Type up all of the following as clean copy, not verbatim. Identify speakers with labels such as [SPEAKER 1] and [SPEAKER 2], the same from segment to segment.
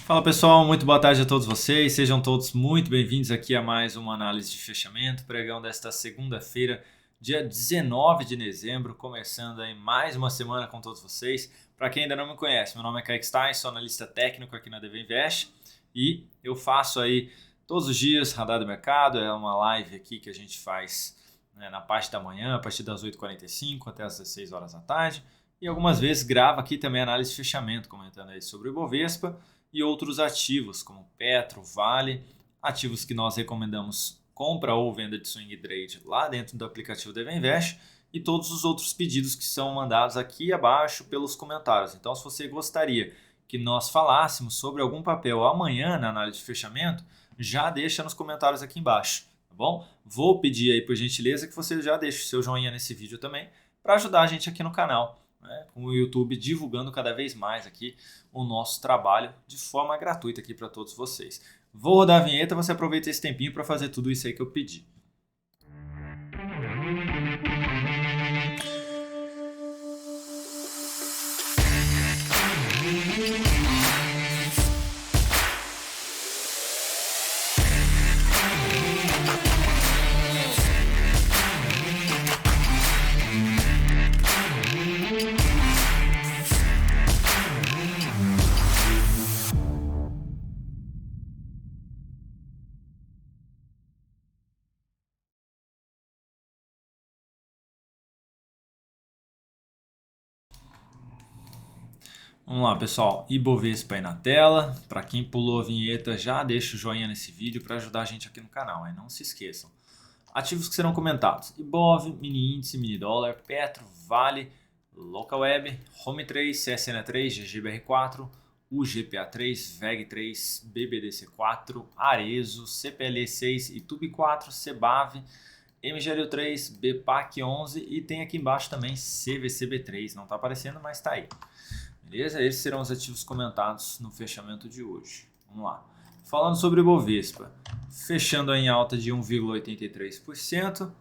[SPEAKER 1] Fala pessoal, muito boa tarde a todos vocês, sejam todos muito bem-vindos aqui a mais uma análise de fechamento, pregão desta segunda-feira, dia 19 de dezembro, começando aí mais uma semana com todos vocês. Para quem ainda não me conhece, meu nome é Kaique Stein, sou analista técnico aqui na DV Invest e eu faço aí todos os dias radar do mercado, é uma live aqui que a gente faz na parte da manhã, a partir das 8h45 até as 16 horas da tarde e algumas vezes gravo aqui também análise de fechamento, comentando aí sobre o Ibovespa e outros ativos como Petro, Vale, ativos que nós recomendamos compra ou venda de swing trade lá dentro do aplicativo DV Invest e todos os outros pedidos que são mandados aqui abaixo pelos comentários. Então, se você gostaria que nós falássemos sobre algum papel amanhã na análise de fechamento, já deixa nos comentários aqui embaixo, tá bom? Vou pedir aí por gentileza que você já deixe o seu joinha nesse vídeo também para ajudar a gente aqui no canal, com o YouTube divulgando cada vez mais aqui o nosso trabalho de forma gratuita aqui para todos vocês. Vou rodar a vinheta, você aproveita esse tempinho para fazer tudo isso aí que eu pedi. Vamos lá, pessoal. Ibovespa aí na tela. Para quem pulou a vinheta, já deixa o joinha nesse vídeo para ajudar a gente aqui no canal. Não se esqueçam. Ativos que serão comentados: Ibov, mini índice, mini dólar, Petro, Vale, Local Web, Home 3, CSN 3, GGBR4, UGPA3, VEG3, BBDC4, Arezo, CPLE6, Itub4, Cebav, MGLO3, BPAC11 e tem aqui embaixo também CVCB3. Não está aparecendo, mas está aí. Beleza? Esses serão os ativos comentados no fechamento de hoje. Vamos lá. Falando sobre o Ibovespa, fechando em alta de 1,83%.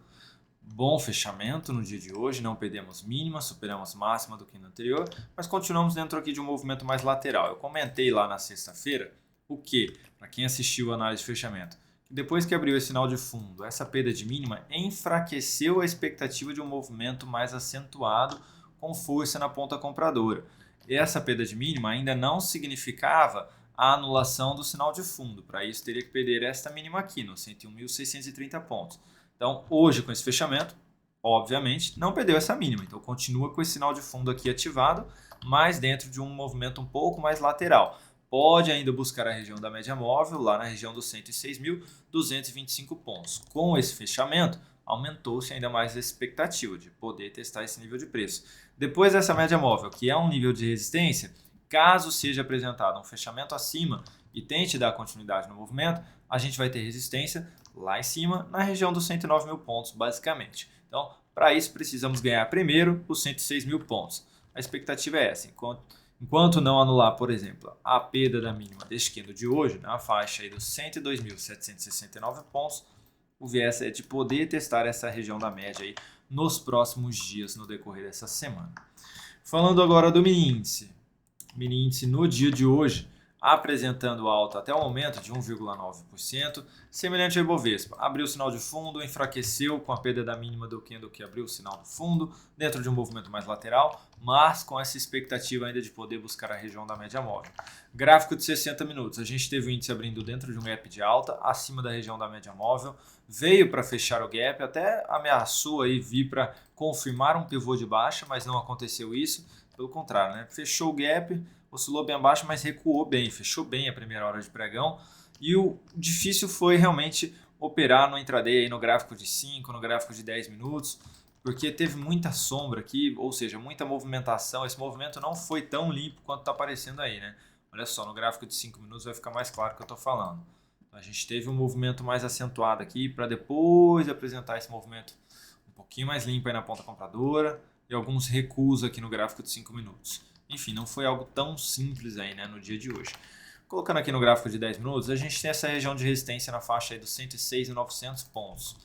[SPEAKER 1] Bom fechamento no dia de hoje, não perdemos mínima, superamos máxima do que no anterior, mas continuamos dentro aqui de um movimento mais lateral. Eu comentei lá na sexta-feira o que, para quem assistiu a análise de fechamento, que depois que abriu esse sinal de fundo, essa perda de mínima enfraqueceu a expectativa de um movimento mais acentuado com força na ponta compradora. Essa perda de mínima ainda não significava a anulação do sinal de fundo. Para isso, teria que perder esta mínima aqui, no 101.630 pontos. Então, hoje, com esse fechamento, obviamente, não perdeu essa mínima. Então, continua com esse sinal de fundo aqui ativado, mas dentro de um movimento um pouco mais lateral. Pode ainda buscar a região da média móvel, lá na região dos 106.225 pontos. Com esse fechamento, aumentou-se ainda mais a expectativa de poder testar esse nível de preço. Depois dessa média móvel, que é um nível de resistência, caso seja apresentado um fechamento acima e tente dar continuidade no movimento, a gente vai ter resistência lá em cima, na região dos 109 mil pontos, basicamente. Então, para isso, precisamos ganhar primeiro os 106 mil pontos. A expectativa é essa. Enquanto não anular, por exemplo, a perda da mínima deste candle de hoje, na faixa aí dos 102.769 pontos, o viés é de poder testar essa região da média aí nos próximos dias, no decorrer dessa semana. Falando agora do mini índice. Mini índice no dia de hoje, apresentando alta até o momento de 1,9%, semelhante ao Ibovespa. Abriu o sinal de fundo, enfraqueceu com a perda da mínima do candle que abriu o sinal do fundo, dentro de um movimento mais lateral, mas com essa expectativa ainda de poder buscar a região da média móvel. Gráfico de 60 minutos, a gente teve o índice abrindo dentro de um gap de alta, acima da região da média móvel, veio para fechar o gap, até ameaçou aí vir para confirmar um pivô de baixa, mas não aconteceu isso, pelo contrário, fechou o gap, oscilou bem abaixo, mas recuou bem, fechou bem a primeira hora de pregão. E o difícil foi realmente operar no intraday, aí no gráfico de 5, no gráfico de 10 minutos, porque teve muita sombra aqui, ou seja, muita movimentação. Esse movimento não foi tão limpo quanto está aparecendo aí, Olha só, no gráfico de 5 minutos vai ficar mais claro o que eu estou falando. A gente teve um movimento mais acentuado aqui para depois apresentar esse movimento um pouquinho mais limpo aí na ponta compradora e alguns recuos aqui no gráfico de 5 minutos. Enfim, não foi algo tão simples aí, no dia de hoje. Colocando aqui no gráfico de 10 minutos, a gente tem essa região de resistência na faixa aí dos 106.900 pontos.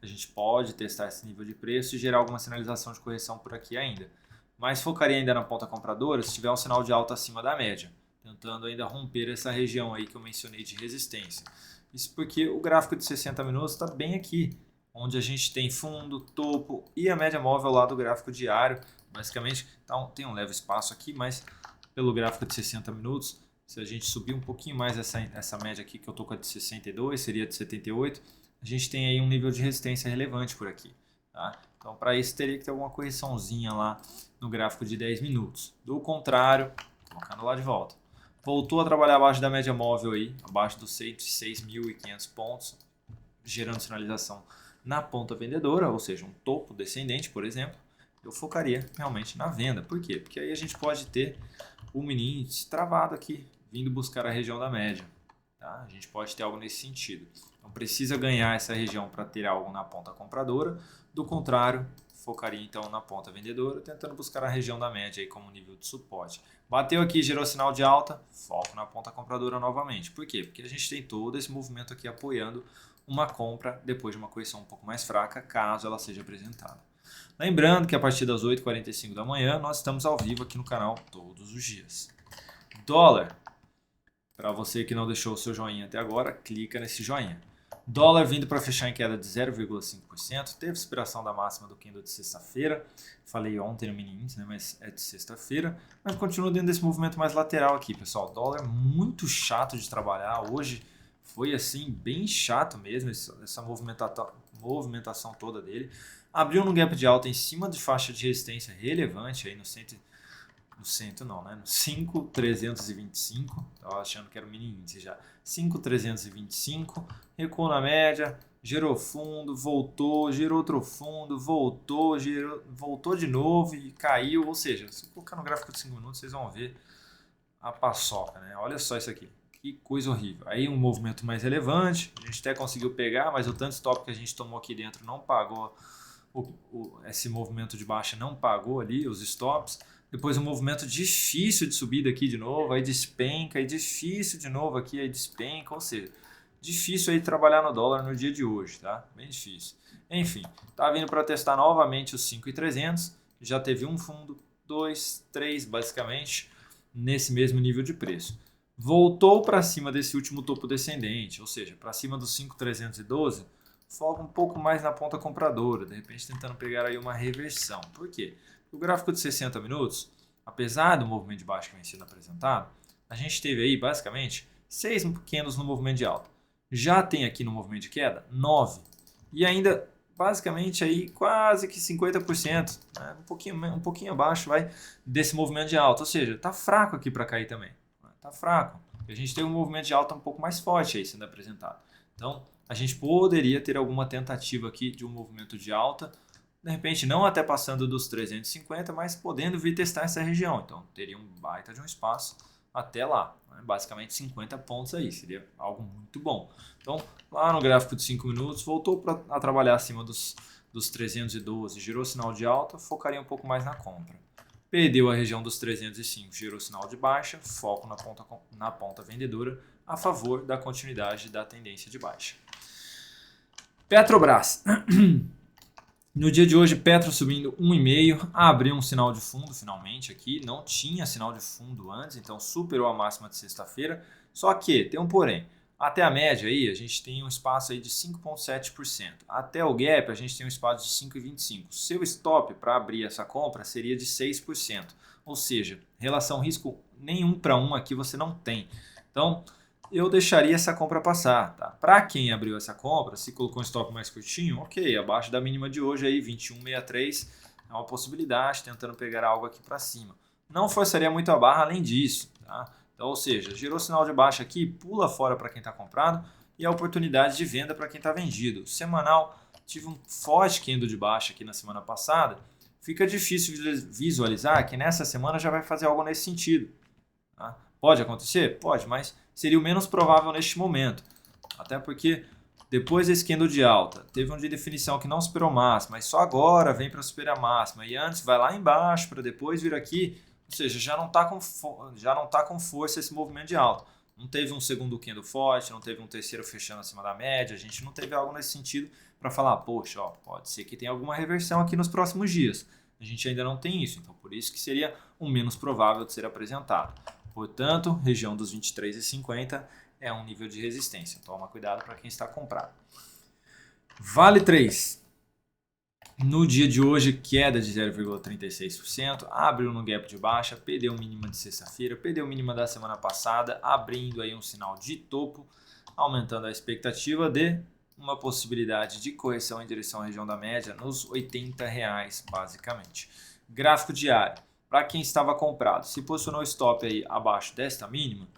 [SPEAKER 1] A gente pode testar esse nível de preço e gerar alguma sinalização de correção por aqui ainda. Mas focaria ainda na ponta compradora se tiver um sinal de alta acima da média. tentando ainda romper essa região aí que eu mencionei de resistência. Isso porque o gráfico de 60 minutos está bem aqui, onde a gente tem fundo, topo e a média móvel lá do gráfico diário. Basicamente, tem um leve espaço aqui, mas pelo gráfico de 60 minutos, se a gente subir um pouquinho mais essa média aqui, que eu estou com a de 62, seria de 78, a gente tem aí um nível de resistência relevante por aqui. Tá? Então, para isso, teria que ter alguma correçãozinha lá no gráfico de 10 minutos. Do contrário, colocando lá de volta. Voltou a trabalhar abaixo da média móvel aí, abaixo dos 106.500 pontos, gerando sinalização na ponta vendedora, ou seja, um topo descendente, por exemplo. Eu focaria realmente na venda. Por quê? Porque aí a gente pode ter o mini índice travado aqui, vindo buscar a região da média. Tá? A gente pode ter algo nesse sentido. Então precisa ganhar essa região para ter algo na ponta compradora. Do contrário, focaria então na ponta vendedora, tentando buscar a região da média aí como nível de suporte. Bateu aqui, gerou sinal de alta, foco na ponta compradora novamente. Por quê? Porque a gente tem todo esse movimento aqui apoiando uma compra depois de uma correção um pouco mais fraca, caso ela seja apresentada. Lembrando que a partir das 8h45 da manhã nós estamos ao vivo aqui no canal todos os dias. Dólar. Para você que não deixou o seu joinha até agora, clica nesse joinha. Dólar vindo para fechar em queda de 0,5%, teve superação da máxima do candle de sexta-feira, falei ontem no mini índice, né, mas é de sexta-feira, mas continua dentro desse movimento mais lateral aqui, pessoal. Dólar muito chato de trabalhar, hoje foi assim bem chato mesmo essa movimentação toda dele. Abriu num gap de alta em cima de faixa de resistência relevante aí no 5.325, estava achando que era o mini índice já, 5.325, recuou na média, gerou fundo, voltou, gerou outro fundo, voltou de novo e caiu, ou seja, se colocar no gráfico de 5 minutos vocês vão ver a paçoca, né? Olha só isso aqui, que coisa horrível. Aí um movimento mais relevante, a gente até conseguiu pegar, mas o tanto stop que a gente tomou aqui dentro não pagou, esse movimento de baixa não pagou ali os stops. Depois um movimento difícil de subida aqui de novo, aí despenca, aí difícil de novo aqui, aí despenca, ou seja, difícil aí trabalhar no dólar no dia de hoje, tá? Bem difícil. Enfim, tá vindo para testar novamente os 5.300, já teve um fundo, 2, 3 basicamente, nesse mesmo nível de preço. Voltou para cima desse último topo descendente, ou seja, para cima dos 5.312, foca um pouco mais na ponta compradora, de repente tentando pegar aí uma reversão. Por quê? O gráfico de 60 minutos, apesar do movimento de baixa que vem sendo apresentado, a gente teve aí basicamente 6 candles no movimento de alta. Já tem aqui no movimento de queda 9. E ainda basicamente aí quase que 50%, né? um pouquinho abaixo desse movimento de alta. Ou seja, está fraco aqui para cair também. Está fraco. A gente tem um movimento de alta um pouco mais forte aí sendo apresentado. Então a gente poderia ter alguma tentativa aqui de um movimento de alta, de repente não até passando dos 350, mas podendo vir testar essa região. Então teria um baita de um espaço até lá, né? Basicamente 50 pontos aí, seria algo muito bom. Então lá no gráfico de 5 minutos voltou a trabalhar acima dos 312, gerou sinal de alta, focaria um pouco mais na compra. Perdeu a região dos 305, gerou sinal de baixa, foco na ponta vendedora a favor da continuidade da tendência de baixa. Petrobras. No dia de hoje, Petro subindo 1,5, abriu um sinal de fundo finalmente aqui, não tinha sinal de fundo antes, então superou a máxima de sexta-feira, só que tem um porém, até a média aí a gente tem um espaço aí de 5,7%, até o gap a gente tem um espaço de 5,25%, seu stop para abrir essa compra seria de 6%, ou seja, relação risco nenhum para 1 aqui você não tem, então eu deixaria essa compra passar, tá? Para quem abriu essa compra, se colocou um stop mais curtinho, ok, abaixo da mínima de hoje aí, 21,63, é uma possibilidade, tentando pegar algo aqui para cima. Não forçaria muito a barra além disso, tá? Então, ou seja, girou sinal de baixa aqui, pula fora para quem está comprado e a oportunidade de venda para quem está vendido. Semanal, tive um forte candle de baixa aqui na semana passada, fica difícil visualizar que nessa semana já vai fazer algo nesse sentido, tá? Pode acontecer? Pode, mas seria o menos provável neste momento. Até porque depois desse candle de alta, teve um de definição que não superou máxima, mas só agora vem para superar a máxima. E antes vai lá embaixo para depois vir aqui. Ou seja, já não está com força esse movimento de alta. Não teve um segundo candle forte, não teve um terceiro fechando acima da média. A gente não teve algo nesse sentido para falar, poxa, ó, pode ser que tenha alguma reversão aqui nos próximos dias. A gente ainda não tem isso, então por isso que seria o menos provável de ser apresentado. Portanto, região dos 23,50 é um nível de resistência. Toma cuidado para quem está comprado. Vale 3. No dia de hoje, queda de 0,36%, abriu no gap de baixa, perdeu mínima de sexta-feira, perdeu mínima da semana passada, abrindo aí um sinal de topo, aumentando a expectativa de uma possibilidade de correção em direção à região da média nos R$80, basicamente. Gráfico diário. Para quem estava comprado, se posicionou o stop aí abaixo desta mínima,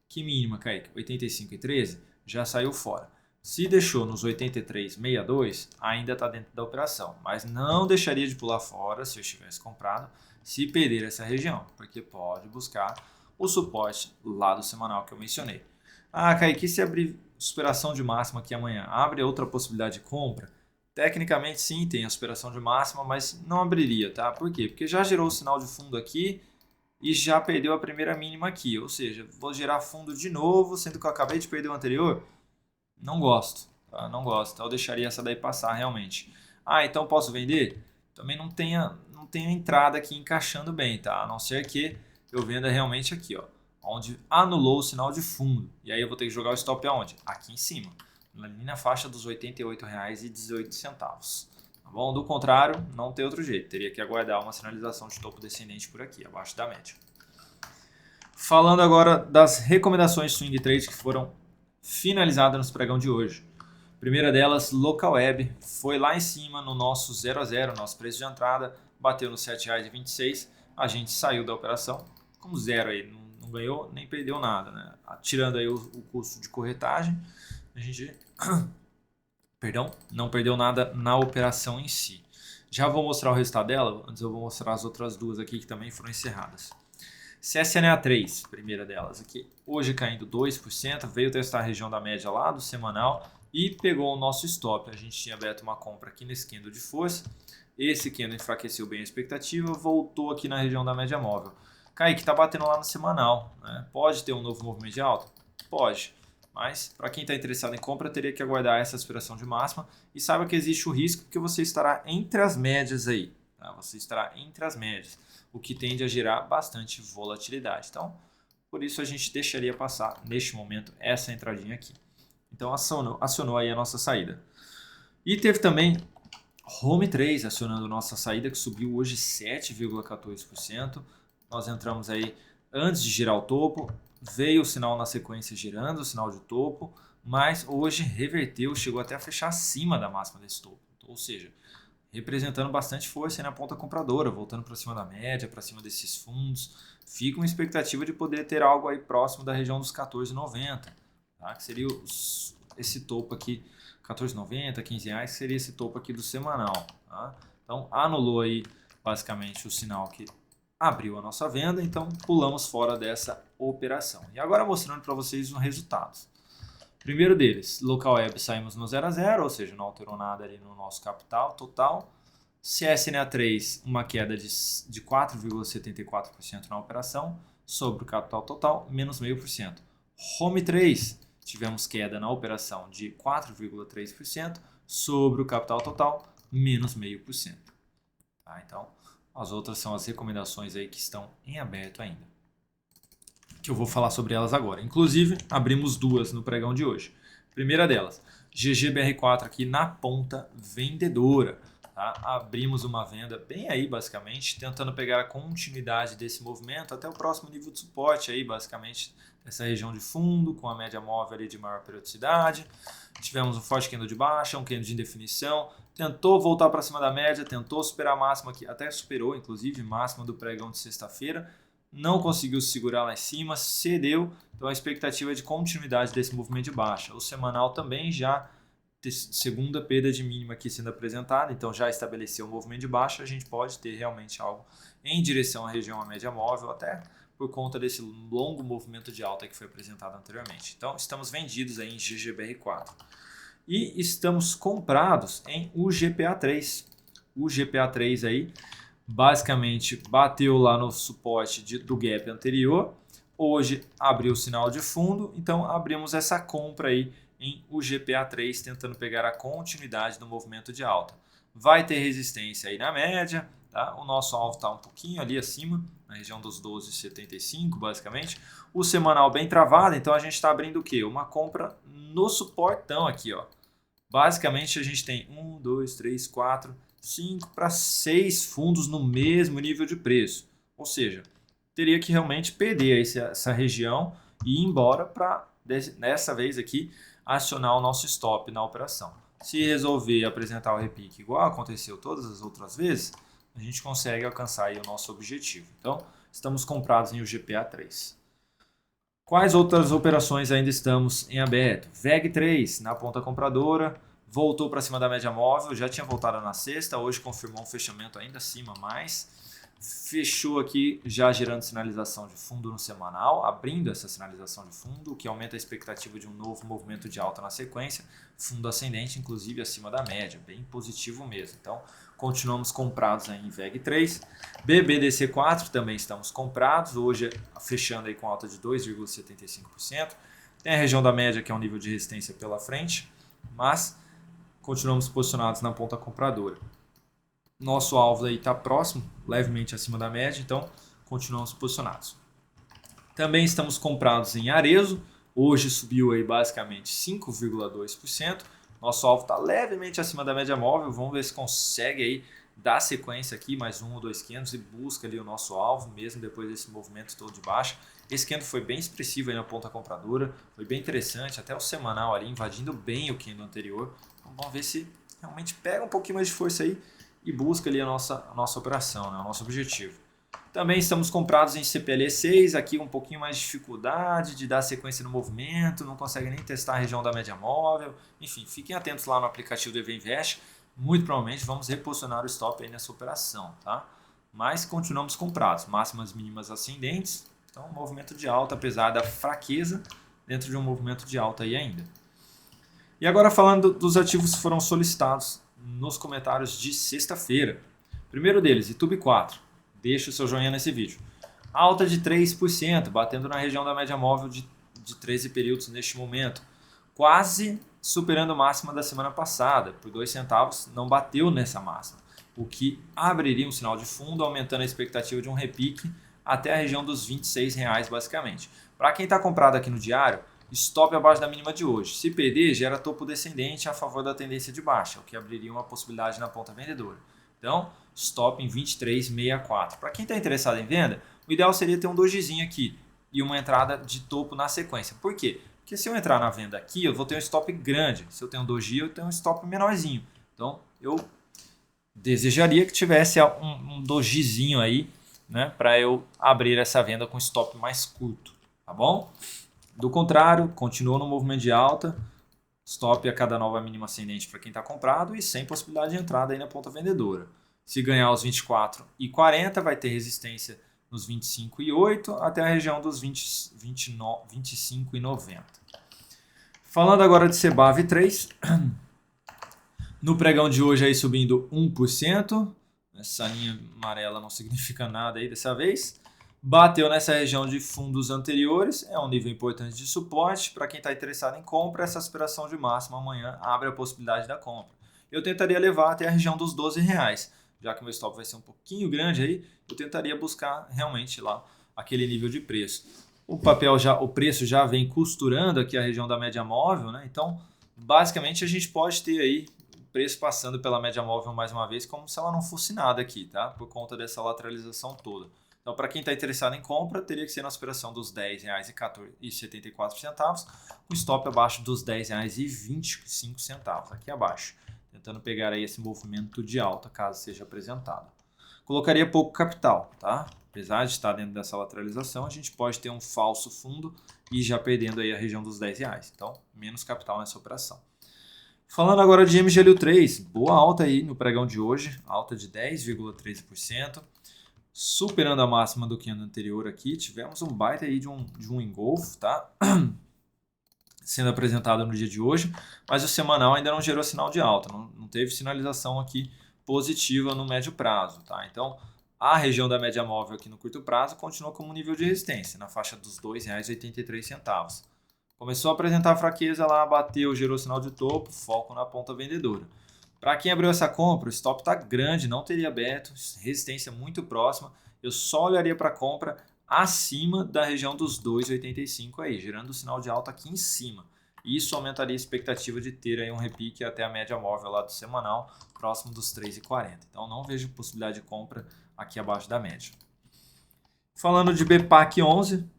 [SPEAKER 1] que mínima, Kaique? 85,13, já saiu fora. Se deixou nos 83,62, ainda está dentro da operação, mas não deixaria de pular fora se eu estivesse comprado, se perder essa região, porque pode buscar o suporte lá do semanal que eu mencionei. Ah, Kaique, se abrir superação de máxima aqui amanhã, abre outra possibilidade de compra? Tecnicamente sim, tem a superação de máxima, mas não abriria, tá? Por quê? Porque já gerou o sinal de fundo aqui e já perdeu a primeira mínima aqui, ou seja, vou gerar fundo de novo, sendo que eu acabei de perder o anterior. Não gosto, tá? Não gosto, então eu deixaria essa daí passar realmente. Ah, então posso vender? Também não tenha entrada aqui encaixando bem, tá? A não ser que eu venda realmente aqui, ó, onde anulou o sinal de fundo. E aí eu vou ter que jogar o stop aonde? Aqui em cima, ali na faixa dos R$ 88,18. Tá bom? Do contrário, não tem outro jeito. Teria que aguardar uma sinalização de topo descendente por aqui, abaixo da média. Falando agora das recomendações de swing trade que foram finalizadas no pregão de hoje. Primeira delas, Local Web, foi lá em cima no nosso 0 a 0, nosso preço de entrada, bateu nos R$ 7,26, a gente saiu da operação com zero aí, não ganhou nem perdeu nada, né? Tirando aí o custo de corretagem, a gente não perdeu nada na operação em si. Já vou mostrar o resultado dela, antes eu vou mostrar as outras duas aqui que também foram encerradas. CSNA3, primeira delas aqui, hoje caindo 2%, veio testar a região da média lá do semanal e pegou o nosso stop. A gente tinha aberto uma compra aqui nesse candle de força, esse candle enfraqueceu bem a expectativa, voltou aqui na região da média móvel. Kaique, está batendo lá no semanal, né? Pode ter um novo movimento de alta? Pode, mas para quem está interessado em compra, teria que aguardar essa aspiração de máxima e saiba que existe o risco porque você estará entre as médias aí, tá? Você estará entre as médias, o que tende a gerar bastante volatilidade. Então, por isso a gente deixaria passar, neste momento, essa entradinha aqui. Então, acionou aí a nossa saída. E teve também Home 3 acionando nossa saída, que subiu hoje 7,14%. Nós entramos aí antes de girar o topo, veio o sinal na sequência girando, o sinal de topo, mas hoje reverteu, chegou até a fechar acima da máxima desse topo. Ou seja, representando bastante força na ponta compradora, voltando para cima da média, para cima desses fundos. Fica uma expectativa de poder ter algo aí próximo da região dos 14,90, tá? Que seria esse topo aqui, 14,90, 15 reais, que seria esse topo aqui do semanal. Tá? Então anulou aí basicamente o sinal que abriu a nossa venda, então pulamos fora dessa operação. E agora mostrando para vocês os resultados. Primeiro deles, Local Web saímos no 0 a 0, ou seja, não alterou nada ali no nosso capital total. CSNA3, uma queda de 4,74% na operação, sobre o capital total, menos 0,5%. Home 3, tivemos queda na operação de 4,3%, sobre o capital total, menos 0,5%. Tá? Então, as outras são as recomendações aí que estão em aberto ainda, que eu vou falar sobre elas agora. Inclusive, abrimos duas no pregão de hoje. Primeira delas, GGBR4 aqui na ponta vendedora. Tá? Abrimos uma venda bem aí, basicamente, tentando pegar a continuidade desse movimento até o próximo nível de suporte aí, basicamente, essa região de fundo, com a média móvel ali de maior periodicidade. Tivemos um forte candle de baixa, um candle de indefinição, tentou voltar para cima da média, tentou superar a máxima aqui, até superou, inclusive, máxima do pregão de sexta-feira. Não conseguiu se segurar lá em cima, cedeu, então a expectativa é de continuidade desse movimento de baixa. O semanal também já, segunda perda de mínima aqui sendo apresentada, então já estabeleceu um movimento de baixa, a gente pode ter realmente algo em direção à região à média móvel, até por conta desse longo movimento de alta que foi apresentado anteriormente. Então estamos vendidos aí em GGBR4. E estamos comprados em UGPA3. O GPA3 aí, basicamente bateu lá no suporte do gap anterior, hoje abriu o sinal de fundo, então abrimos essa compra aí em UGPA3, tentando pegar a continuidade do movimento de alta. Vai ter resistência aí na média, tá? O nosso alvo está um pouquinho ali acima, na região dos 12,75 basicamente. O semanal bem travado, então a gente está abrindo o quê? Uma compra no suportão aqui, ó. Basicamente a gente tem 1, 2, 3, 4, 5 para 6 fundos no mesmo nível de preço. Ou seja, teria que realmente perder essa região e ir embora para, dessa vez aqui, acionar o nosso stop na operação. Se resolver apresentar o repique igual aconteceu todas as outras vezes, a gente consegue alcançar aí o nosso objetivo. Então, estamos comprados em UGPA3. Quais outras operações ainda estamos em aberto? VEG3 na ponta compradora, voltou para cima da média móvel, já tinha voltado na sexta, hoje confirmou um fechamento ainda acima mais. Fechou aqui já gerando sinalização de fundo no semanal, abrindo essa sinalização de fundo, o que aumenta a expectativa de um novo movimento de alta na sequência, fundo ascendente inclusive acima da média, bem positivo mesmo. Então continuamos comprados aí em VEG3. BBDC4 também estamos comprados, hoje fechando aí com alta de 2,75%. Tem a região da média que é um nível de resistência pela frente, mas continuamos posicionados na ponta compradora. Nosso alvo aí está próximo, levemente acima da média, então continuamos posicionados. Também estamos comprados em Arezzo, hoje subiu aí basicamente 5,2%. Nosso alvo está levemente acima da média móvel, vamos ver se consegue aí dar sequência aqui, mais um ou dois candles e busca ali o nosso alvo, mesmo depois desse movimento todo de baixa. Esse candle foi bem expressivo aí na ponta compradora, foi bem interessante, até o semanal ali invadindo bem o candle anterior. Então vamos ver se realmente pega um pouquinho mais de força aí e busca ali a nossa operação, né, o nosso objetivo. Também estamos comprados em CPLE6, aqui um pouquinho mais de dificuldade de dar sequência no movimento, não consegue nem testar a região da média móvel. Enfim, fiquem atentos lá no aplicativo do EV Invest, muito provavelmente vamos reposicionar o stop aí nessa operação, tá? Mas continuamos comprados, máximas mínimas ascendentes, então movimento de alta, apesar da fraqueza, dentro de um movimento de alta aí ainda. E agora falando dos ativos que foram solicitados nos comentários de sexta-feira. Primeiro deles, YouTube 4. Deixa o seu joinha nesse vídeo. Alta de 3%, batendo na região da média móvel de 13 períodos neste momento. Quase superando a máxima da semana passada. Por 2 centavos, não bateu nessa máxima. O que abriria um sinal de fundo, aumentando a expectativa de um repique até a região dos R$26 basicamente. Para quem está comprado aqui no diário, stop abaixo da mínima de hoje. Se perder, gera topo descendente a favor da tendência de baixa, o que abriria uma possibilidade na ponta vendedora. Então, stop em 23,64. Para quem está interessado em venda, o ideal seria ter um dojizinho aqui e uma entrada de topo na sequência. Por quê? Porque se eu entrar na venda aqui, eu vou ter um stop grande. Se eu tenho um doji, eu tenho um stop menorzinho. Então, eu desejaria que tivesse um dojizinho aí, né, para eu abrir essa venda com stop mais curto, tá bom? Do contrário, continua no movimento de alta, stop a cada nova mínima ascendente para quem está comprado e sem possibilidade de entrada aí na ponta vendedora. Se ganhar os 24,40, vai ter resistência nos 25,8 até a região dos 25,90. Falando agora de CBAV3, no pregão de hoje aí subindo 1%, essa linha amarela não significa nada aí dessa vez. Bateu nessa região de fundos anteriores, é um nível importante de suporte. Para quem está interessado em compra, essa aspiração de máxima amanhã abre a possibilidade da compra. Eu tentaria levar até a região dos R$12, já que o meu stop vai ser um pouquinho grande aí, eu tentaria buscar realmente lá aquele nível de preço. O preço já vem costurando aqui a região da média móvel, né? Então, basicamente a gente pode ter aí o preço passando pela média móvel mais uma vez, como se ela não fosse nada aqui, tá? Por conta dessa lateralização toda. Então, para quem está interessado em compra, teria que ser na aspiração dos R$10,74, com stop abaixo dos R$10,25, aqui abaixo, tentando pegar aí esse movimento de alta, caso seja apresentado. Colocaria pouco capital, tá? Apesar de estar dentro dessa lateralização, a gente pode ter um falso fundo e já perdendo aí a região dos R$10. Então, menos capital nessa operação. Falando agora de MGLU3, boa alta aí no pregão de hoje, alta de 10,13%. Superando a máxima do ano anterior aqui, tivemos um baita aí de um engolfo, tá? Sendo apresentado no dia de hoje, mas o semanal ainda não gerou sinal de alta, não teve sinalização aqui positiva no médio prazo, tá? Então, a região da média móvel aqui no curto prazo continua como nível de resistência, na faixa dos R$2,83. Começou a apresentar fraqueza lá, bateu, gerou sinal de topo, foco na ponta vendedora. Para quem abriu essa compra, o stop está grande, não teria aberto, resistência muito próxima eu só olharia para compra acima da região dos 2,85 aí, gerando o sinal de alta aqui em cima. Isso aumentaria a expectativa de ter aí um repique até a média móvel lá do semanal, próximo dos 3,40. Então não vejo possibilidade de compra aqui abaixo da média. Falando de BPAC 11,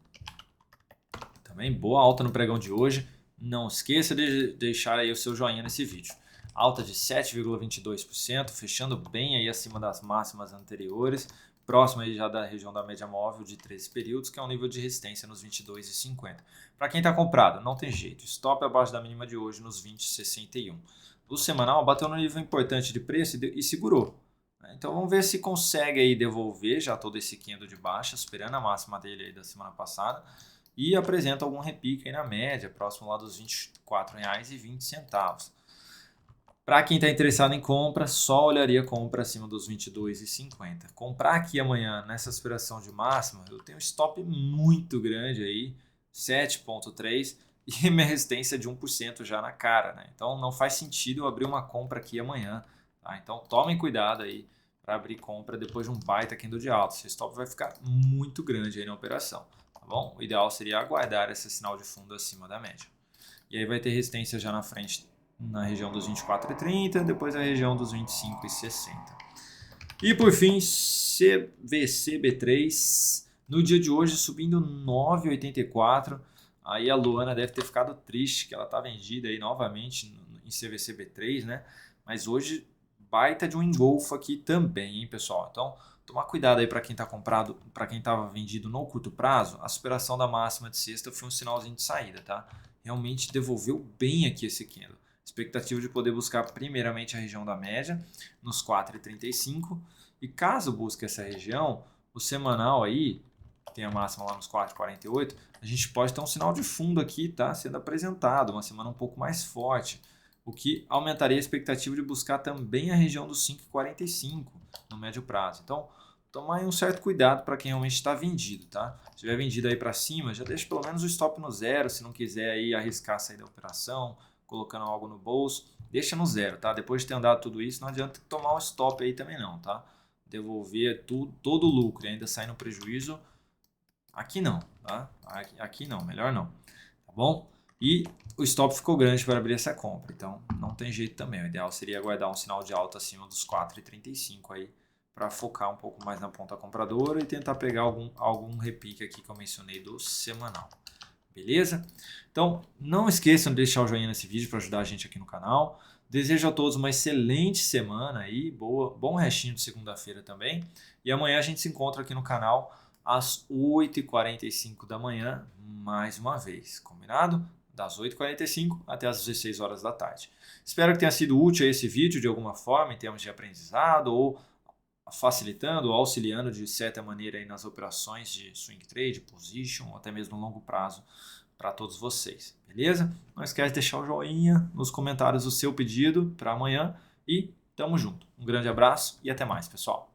[SPEAKER 1] também boa alta no pregão de hoje. Não esqueça de deixar aí o seu joinha nesse vídeo. Alta de 7,22%, fechando bem aí acima das máximas anteriores, próximo aí já da região da média móvel de 13 períodos, que é um nível de resistência nos 22,50. Para quem está comprado, não tem jeito, stop abaixo da mínima de hoje nos 20,61. O semanal bateu no nível importante de preço e segurou. Então vamos ver se consegue aí devolver já todo esse candle de baixa, superando a máxima dele aí da semana passada, e apresenta algum repique aí na média, próximo lá dos R$ 24,20. Para quem está interessado em compra, só olharia compra acima dos 22,50. Comprar aqui amanhã nessa aspiração de máxima, eu tenho um stop muito grande aí, 7,3 e minha resistência de 1% já na cara, né? Então não faz sentido eu abrir uma compra aqui amanhã, tá? Então tomem cuidado aí para abrir compra depois de um baita candle de alta. Esse stop vai ficar muito grande aí na operação, tá bom? O ideal seria aguardar esse sinal de fundo acima da média. E aí vai ter resistência já na frente, na região dos 24,30, depois a região dos 25,60. E por fim, CVCB3, no dia de hoje subindo 9,84. Aí a Luana deve ter ficado triste, que ela está vendida aí novamente em CVCB3, né? Mas hoje baita de um engolfo aqui também, hein, pessoal? Então, tomar cuidado aí para quem está comprado, para quem estava vendido no curto prazo. A superação da máxima de sexta foi um sinalzinho de saída, tá? Realmente devolveu bem aqui esse candle. Expectativa de poder buscar primeiramente a região da média, nos 4,35. E caso busque essa região, o semanal aí, tem a máxima lá nos 4,48, a gente pode ter um sinal de fundo aqui, tá? Sendo apresentado, uma semana um pouco mais forte, o que aumentaria a expectativa de buscar também a região dos 5,45 no médio prazo. Então, tomar aí um certo cuidado para quem realmente está vendido, tá? Se estiver vendido aí para cima, já deixa pelo menos o stop no zero, se não quiser aí arriscar sair da operação, colocando algo no bolso, deixa no zero, tá? Depois de ter andado tudo isso, não adianta tomar um stop aí também não, tá? Devolver tudo, todo o lucro e ainda sair no prejuízo, aqui não, tá? Aqui não, melhor não, tá bom? E o stop ficou grande para abrir essa compra, então não tem jeito também. O ideal seria aguardar um sinal de alta acima dos 4,35 aí, para focar um pouco mais na ponta compradora e tentar pegar algum repique aqui que eu mencionei do semanal. Beleza? Então, não esqueçam de deixar o joinha nesse vídeo para ajudar a gente aqui no canal. Desejo a todos uma excelente semana aí, bom restinho de segunda-feira também. E amanhã a gente se encontra aqui no canal às 8h45 da manhã, mais uma vez, combinado? Das 8h45 até as 16 horas da tarde. Espero que tenha sido útil esse vídeo de alguma forma, em termos de aprendizado, ou facilitando ou auxiliando de certa maneira aí nas operações de swing trade, position ou até mesmo longo prazo para todos vocês, beleza? Não esquece de deixar o joinha nos comentários o seu pedido para amanhã e tamo junto. Um grande abraço e até mais, pessoal.